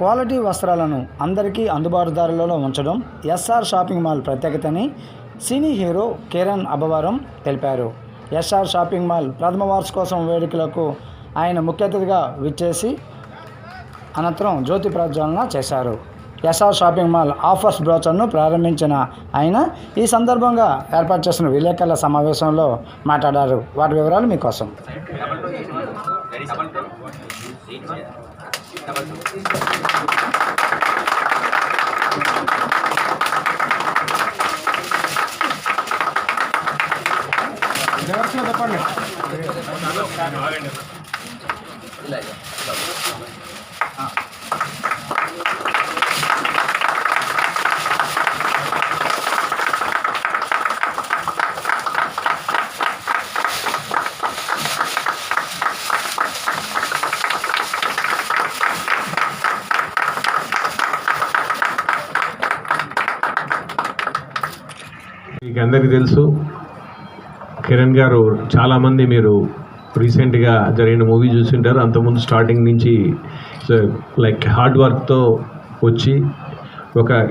Quality వస్త్రాలను అందరికీ అందుబాటు ధరలలో ఉంచడం ఎస్ఆర్ షాపింగ్ మాల్ ప్రత్యేకతని సినీ హీరో కిరణ్ అబ్బవరం తెలిపారు. ఎస్ఆర్ షాపింగ్ మాల్ ప్రథమ వార్షికోత్సవం వేడుకలకు ఆయన ముఖ్య అతిథిగా విచ్చేసి అనంతరం జ్యోతి ప్రజ్వలన చేశారు. ఎస్ఆర్ షాపింగ్ మాల్ ఆఫర్స్ బ్రోచర్ను ప్రారంభించిన ఆయన ఈ సందర్భంగా ఏర్పాటు చేసిన విలేకరుల సమావేశంలో మాట్లాడారు. వాటి వివరాలు మీకోసం. మీకు అందరికీ తెలుసు, కిరణ్ గారు చాలామంది మీరు రీసెంట్గా జరిగిన మూవీ చూసింటారు. అంతకుముందు స్టార్టింగ్ నుంచి లైక్ హార్డ్ వర్క్తో వచ్చి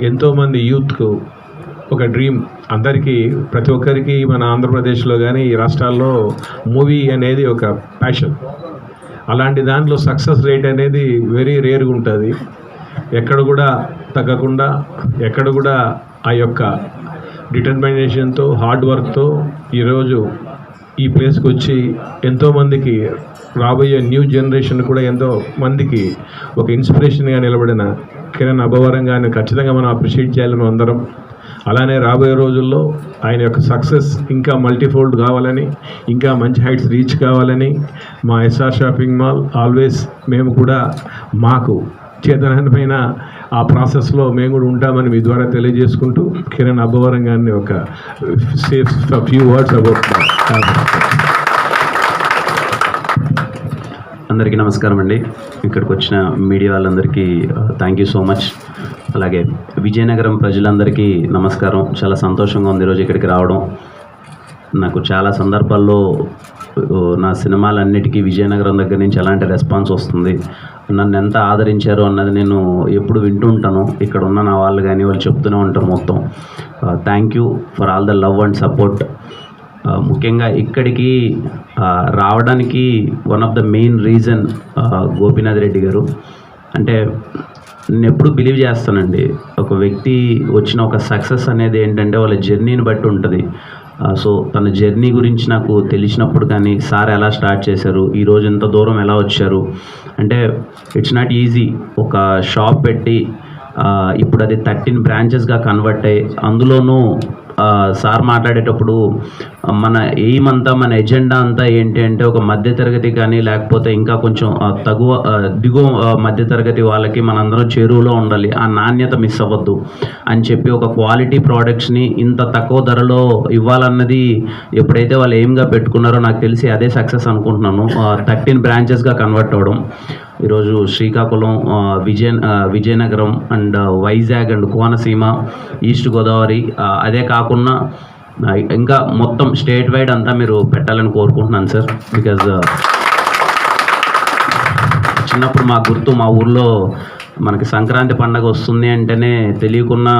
ఎంతోమంది యూత్కు ఒక డ్రీమ్, అందరికీ ప్రతి ఒక్కరికి మన ఆంధ్రప్రదేశ్లో కానీ ఈ రాష్ట్రాల్లో మూవీ అనేది ఒక ప్యాషన్. అలాంటి దాంట్లో సక్సెస్ రేట్ అనేది వెరీ రేర్గా ఉంటుంది. ఎక్కడ కూడా తగ్గకుండా, ఎక్కడ కూడా ఆ యొక్క డిటర్మినేషన్తో, హార్డ్ వర్క్తో ఈరోజు ఈ ప్లేస్కి వచ్చి ఎంతోమందికి, రాబోయే న్యూ జనరేషన్ కూడా ఎంతో మందికి ఒక ఇన్స్పిరేషన్గా నిలబడిన కిరణ్ అబ్బవరం గారిని ఖచ్చితంగా మనం అప్రిషియేట్ చేయాలి అందరం. అలానే రాబోయే రోజుల్లో ఆయన యొక్క సక్సెస్ ఇంకా మల్టీఫోల్డ్ కావాలని, ఇంకా మంచి హైట్స్ రీచ్ కావాలని మా ఎస్ఆర్ షాపింగ్ మాల్ ఆల్వేస్ మేము కూడా మాకు చేతనైన ఆ ప్రాసెస్లో మేము కూడా ఉంటామని మీ ద్వారా తెలియజేసుకుంటూ కిరణ్ అబ్బవరం గారిని ఒక ఫ్యూ వర్డ్స్ అబౌట్. అందరికీ నమస్కారం అండి. ఇక్కడికి వచ్చిన మీడియా వాళ్ళందరికీ థ్యాంక్ యూ సో మచ్. అలాగే విజయనగరం ప్రజలందరికీ నమస్కారం. చాలా సంతోషంగా ఉంది ఈరోజు ఇక్కడికి రావడం. నాకు చాలా సందర్భాల్లో నా సినిమాలన్నిటికీ విజయనగరం దగ్గర నుంచి ఎలాంటి రెస్పాన్స్ వస్తుంది, నన్ను ఎంత ఆదరించారు అన్నది నేను ఎప్పుడు వింటూ ఉంటాను. ఇక్కడ ఉన్న నా వాళ్ళు కానీ వాళ్ళు చెప్తూనే ఉంటారు మొత్తం. Thank you for all the love and support. ముఖ్యంగా ఇక్కడికి రావడానికి one of the main reason Gopinath Reddy గారు. అంటే నేను ఎప్పుడు బిలీవ్ చేస్తానండి, ఒక వ్యక్తి వచ్చిన ఒక సక్సెస్ అనేది ఏంటంటే వాళ్ళ జర్నీని బట్టి ఉంటుంది. సో తన జర్నీ గురించి నాకు తెలిసినప్పుడు కానీ, సార్ ఎలా స్టార్ట్ చేశారు, ఈరోజు ఎంత దూరం ఎలా వచ్చారు అంటే ఇట్స్ నాట్ ఈజీ. ఒక షాప్ పెట్టి ఇప్పుడు అది 13 బ్రాంచెస్గా కన్వర్ట్ అయ్యి, అందులోనూ సార్ మాట్లాడేటప్పుడు మన ఎయిమ్ అంతా, మన ఎజెండా అంతా ఏంటి అంటే ఒక మధ్యతరగతి కానీ లేకపోతే ఇంకా కొంచెం దిగువ మధ్యతరగతి వాళ్ళకి మనందరం చేరువలో ఉండాలి, ఆ నాణ్యత మిస్ అవ్వద్దు అని చెప్పి ఒక క్వాలిటీ ప్రోడక్ట్స్ని ఇంత తక్కువ ధరలో ఇవ్వాలన్నది ఎప్పుడైతే వాళ్ళు ఎయిమ్గా పెట్టుకున్నారో నాకు తెలిసి అదే సక్సెస్ అనుకుంటున్నాను. 13 బ్రాంచెస్గా కన్వర్ట్ అవ్వడం. ఈరోజు Srikakulam, Vizianagaram and Vizag and Konaseema, east Godavari, అదే కాకుండా ఇంకా మొత్తం స్టేట్ వైడ్ అంతా మీరు పెట్టాలని కోరుకుంటున్నాను సార్. బికాజ్ చిన్నప్పుడు మాకు గుర్తు, మా ఊర్లో మనకి సంక్రాంతి పండగ వస్తుంది అంటేనే తెలియకుండా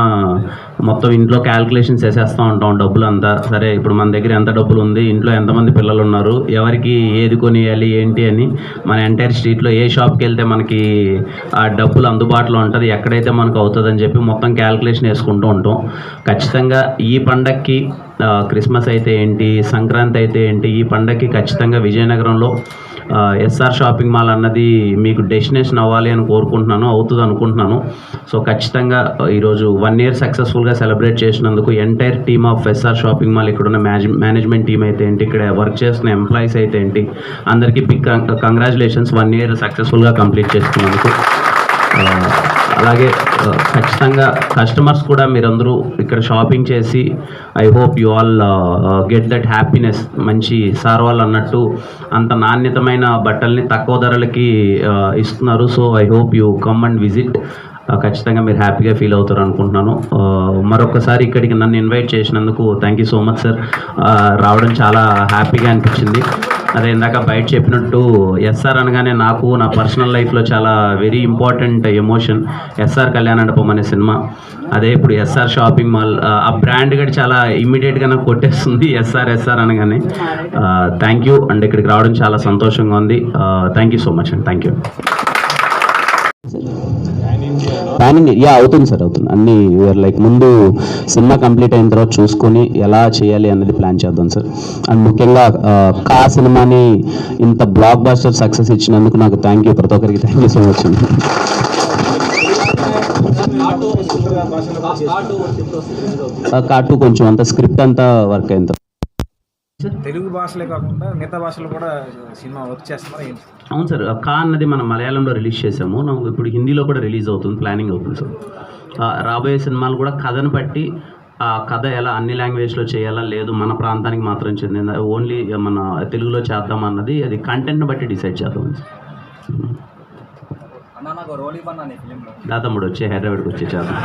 మొత్తం ఇంట్లో క్యాల్కులేషన్స్ వేసేస్తూ ఉంటాం డబ్బులు అంతా. సరే ఇప్పుడు మన దగ్గర ఎంత డబ్బులు ఉంది, ఇంట్లో ఎంతమంది పిల్లలు ఉన్నారు, ఎవరికి ఏది కొనియాలి ఏంటి అని మన ఎంటైర్ స్ట్రీట్లో ఏ షాప్కి వెళ్తే మనకి ఆ డబ్బులు అందుబాటులో ఉంటుంది, ఎక్కడైతే మనకు అవుతుందని చెప్పి మొత్తం క్యాల్కులేషన్ వేసుకుంటూ ఉంటాం. ఖచ్చితంగా ఈ పండగకి, క్రిస్మస్ అయితే ఏంటి, సంక్రాంతి అయితే ఏంటి, ఈ పండగకి ఖచ్చితంగా విజయనగరంలో ఎస్ఆర్ షాపింగ్ మాల్ అన్నది మీకు డెస్టినేషన్ అవ్వాలి అని కోరుకుంటున్నాను, అవుతుంది అనుకుంటున్నాను. సో ఖచ్చితంగా ఈరోజు 1 year సక్సెస్ఫుల్గా సెలబ్రేట్ చేసినందుకు entire team of SR shopping mall, ఇక్కడున్న మేనేజ్మెంట్ టీమ్ అయితే ఏంటి, ఇక్కడ వర్క్ చేస్తున్న ఎంప్లాయీస్ అయితే ఏంటి, అందరికీ బిగ్ కంగ్రాచులేషన్స్ 1 year సక్సెస్ఫుల్గా కంప్లీట్ చేసుకున్నందుకు. అలాగే ఖచ్చితంగా కస్టమర్స్ కూడా మీరందరూ ఇక్కడ షాపింగ్ చేసి I hope you all get that happiness. మంచి సార్ వాళ్ళు అన్నట్టు అంత నాణ్యతమైన బట్టల్ని తక్కువ ధరలకి ఇస్తున్నారు. So I hope you come and visit. ఖచ్చితంగా మీరు హ్యాపీగా ఫీల్ అవుతారు అనుకుంటున్నాను. మరొకసారి ఇక్కడికి నన్ను ఇన్వైట్ చేసినందుకు thank you so much sir. రావడం చాలా హ్యాపీగా అనిపించింది. అదే ఇందాక బయట చెప్పినట్టు ఎస్ఆర్ అనగానే నాకు నా పర్సనల్ లైఫ్లో చాలా వెరీ ఇంపార్టెంట్ ఎమోషన్ ఎస్ఆర్ కళ్యాణమండపం అనే సినిమా. అదే ఇప్పుడు ఎస్ఆర్ షాపింగ్ మాల్ ఆ బ్రాండ్ కూడా చాలా ఇమ్మీడియట్గా నాకు కొట్టేస్తుంది ఎస్ఆర్ అనగానే. థ్యాంక్ యూ అండ్ ఇక్కడికి రావడం చాలా సంతోషంగా ఉంది. థ్యాంక్ యూ సో మచ్ అండి. Thank you. ప్లానింగ్ అవుతుంది సార్, అవుతుంది. అన్నీ లైక్ ముందు సినిమా కంప్లీట్ అయిన తర్వాత చూసుకొని ఎలా చేయాలి అన్నది ప్లాన్ చేద్దాం సార్. అండ్ ముఖ్యంగా కా సినిమాని ఇంత బ్లాక్ బస్టర్ సక్సెస్ ఇచ్చినందుకు నాకు థ్యాంక్ యూ, ప్రతి ఒక్కరికి థ్యాంక్ యూ సో మచ్. కార్టూ కొంచెం అంత స్క్రిప్ట్ అంతా వర్క్ అయింది. తెలుగు భాషలే కాకుండా మిగతా భాషలు కూడా సినిమా వర్క్ చేస్తున్నారు ఏంటి? అవును సార్, కా అన్నది మనం మలయాళంలో రిలీజ్ చేసాము, ఇప్పుడు హిందీలో కూడా రిలీజ్ అవుతుంది, ప్లానింగ్ అవుతుంది సార్. రాబోయే సినిమాలు కూడా కథను బట్టి ఆ కథ ఎలా అన్ని లాంగ్వేజ్లో చేయాలా, లేదు మన ప్రాంతానికి మాత్రం చెందిందా, ఓన్లీ మన తెలుగులో చేద్దాం అన్నది అది కంటెంట్ని బట్టి డిసైడ్ చేద్దాం. దాతమ్ముడు వచ్చే హైదరాబాద్కి వచ్చే చేద్దాం.